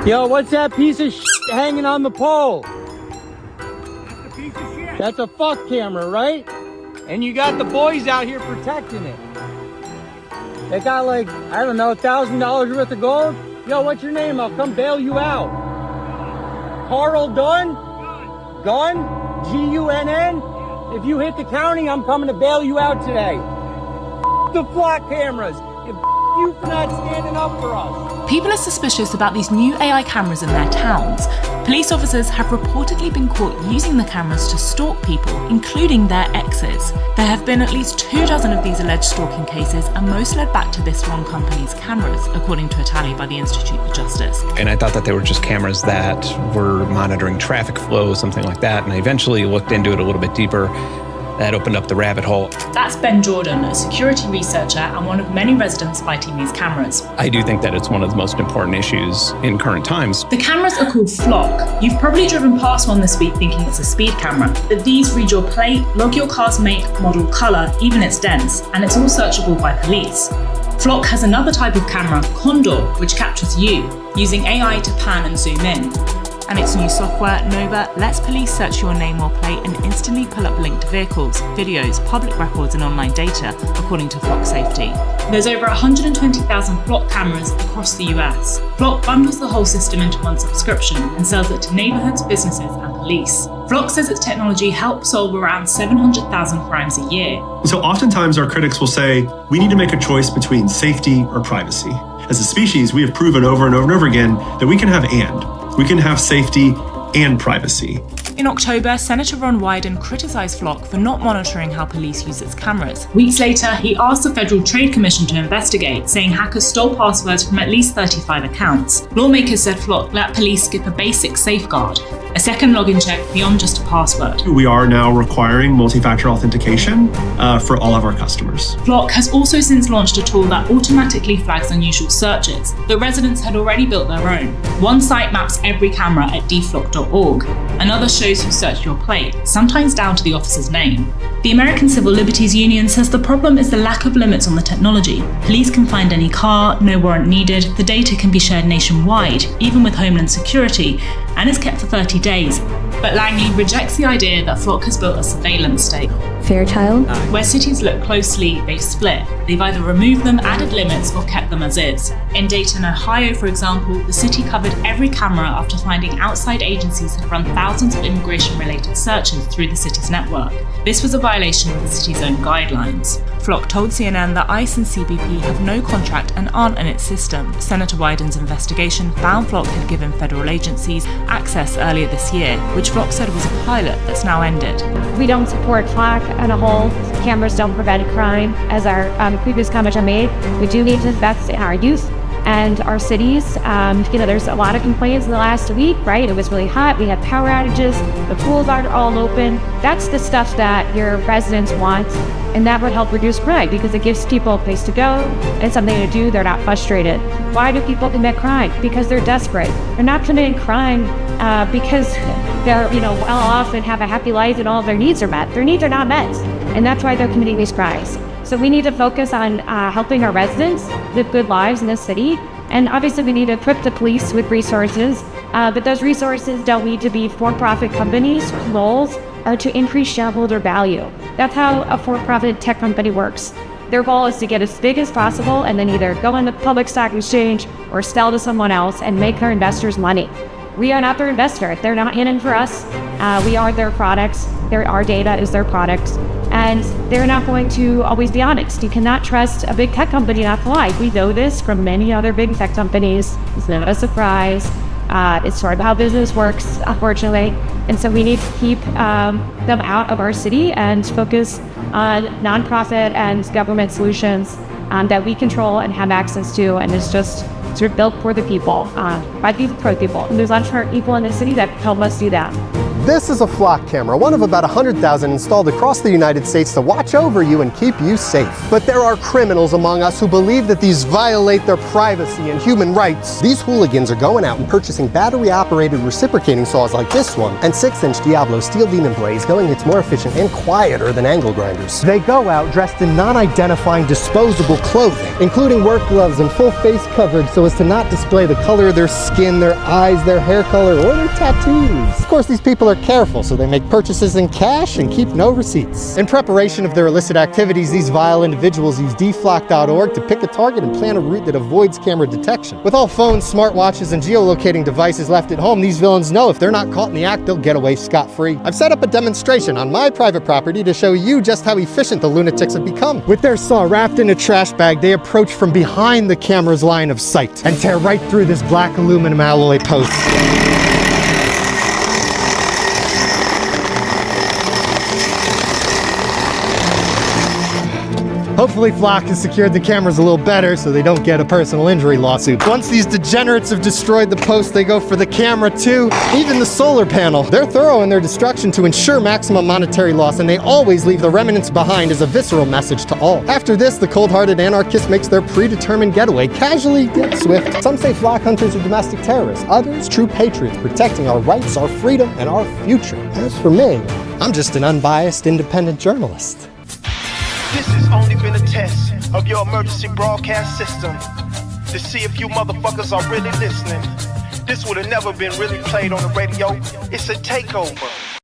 Yo, what's that piece of shit hanging on the pole? That's a piece of shit. That's a fuck camera, right? And you got the boys out here protecting it. They got like, I don't know, $1,000 worth of gold? Yo, what's your name? I'll come bail you out. Carl Dunn? Gunn? G-U-N-N? If you hit the county, I'm coming to bail you out today. The flock cameras. You for not standing up for us. People are suspicious about these new AI cameras in their towns. Police officers have reportedly been caught using the cameras to stalk people, including their exes. There have been at least 24 of these alleged stalking cases, and most led back to this one company's cameras, according to a tally by the Institute for Justice. And I thought that they were just cameras that were monitoring traffic flow, something like that. And I eventually looked into it a little bit deeper. That opened up the rabbit hole. That's Ben Jordan, a security researcher and one of many residents fighting these cameras. I do think that it's one of the most important issues in current times. The cameras are called Flock. You've probably driven past one this week thinking it's a speed camera. But these read your plate, log your car's make, model, colour, even its dents, and it's all searchable by police. Flock has another type of camera, Condor, which captures you, using AI to pan and zoom in. And its new software, Nova, lets police search your name or plate and instantly pull up linked vehicles, videos, public records and online data, according to Flock Safety. There's over 120,000 Flock cameras across the US. Flock bundles the whole system into one subscription and sells it to neighbourhoods, businesses and police. Flock says its technology helps solve around 700,000 crimes a year. So oftentimes our critics will say, we need to make a choice between safety or privacy. As a species, we have proven over and over and over again that we can have we can have safety and privacy. In October, Senator Ron Wyden criticised Flock for not monitoring how police use its cameras. Weeks later, he asked the Federal Trade Commission to investigate, saying hackers stole passwords from at least 35 accounts. Lawmakers said Flock let police skip a basic safeguard, a second login check beyond just a password. We are now requiring multi-factor authentication for all of our customers. Flock has also since launched a tool that automatically flags unusual searches, but residents had already built their own. One site maps every camera at dflock.org. Another shows who searched your plate, sometimes down to the officer's name. The American Civil Liberties Union says the problem is the lack of limits on the technology. Police can find any car, no warrant needed, the data can be shared nationwide, even with Homeland Security, and is kept for 30 days. But Langley rejects the idea that Flock has built a surveillance state. Fairchild. Where cities look closely, they've split. They've either removed them, added limits, or kept them as is. In Dayton, Ohio, for example, the city covered every camera after finding outside agencies had run thousands of immigration-related searches through the city's network. This was a violation of the city's own guidelines. Flock told CNN that I.C.E. and CBP have no contract and aren't in its system. Senator Wyden's investigation found Flock had given federal agencies access earlier this year, which Flock said was a pilot that's now ended. We don't support Flock on a whole. Cameras don't prevent crime. As our previous comment I made, we do need to invest in our youth and our cities. There's a lot of complaints in the last week, right? It was really hot. We had power outages. The pools aren't all open. That's the stuff that your residents want. And that would help reduce crime because it gives people a place to go and something to do. They're not frustrated. Why do people commit crime? Because they're desperate. They're not committing crime because they're well off and have a happy life and all of their needs are met. Their needs are not met. And that's why they're committing these crimes. So we need to focus on helping our residents live good lives in this city. And obviously we need to equip the police with resources, but those resources don't need to be for-profit companies whose goals are to increase shareholder value. That's how a for-profit tech company works. Their goal is to get as big as possible and then either go on the public stock exchange or sell to someone else and make their investors money. We are not their investor. They're not in for us. We are their products. Our data is their products. And they're not going to always be honest. You cannot trust a big tech company not to lie. We know this from many other big tech companies. It's not a surprise. It's sort of how business works, unfortunately. And so we need to keep them out of our city and focus on nonprofit and government solutions that we control and have access to. And it's just sort of built for the people, by people, for people. And there's a lot of people in the city that help us do that. This is a flock camera, one of about 100,000 installed across the United States to watch over you and keep you safe. But there are criminals among us who believe that these violate their privacy and human rights. These hooligans are going out and purchasing battery-operated reciprocating saws like this one, and 6-inch Diablo steel demon blades, knowing it's more efficient and quieter than angle grinders. They go out dressed in non-identifying disposable clothing, including work gloves and full face coverage so as to not display the color of their skin, their eyes, their hair color, or their tattoos. Of course, these people are careful, so they make purchases in cash and keep no receipts. In preparation of their illicit activities, these vile individuals use dflock.org to pick a target and plan a route that avoids camera detection. With all phones, smartwatches, and geolocating devices left at home, these villains know if they're not caught in the act, they'll get away scot-free. I've set up a demonstration on my private property to show you just how efficient the lunatics have become. With their saw wrapped in a trash bag, they approach from behind the camera's line of sight and tear right through this black aluminum alloy post. Hopefully Flock has secured the cameras a little better so they don't get a personal injury lawsuit. Once these degenerates have destroyed the post, they go for the camera too, even the solar panel. They're thorough in their destruction to ensure maximum monetary loss, and they always leave the remnants behind as a visceral message to all. After this, the cold-hearted anarchist makes their predetermined getaway, casually yet swift. Some say Flock hunters are domestic terrorists, others true patriots protecting our rights, our freedom, and our future. As for me, I'm just an unbiased, independent journalist. This has only been a test of your emergency broadcast system to see if you motherfuckers are really listening. This would have never been really played on the radio. It's a takeover.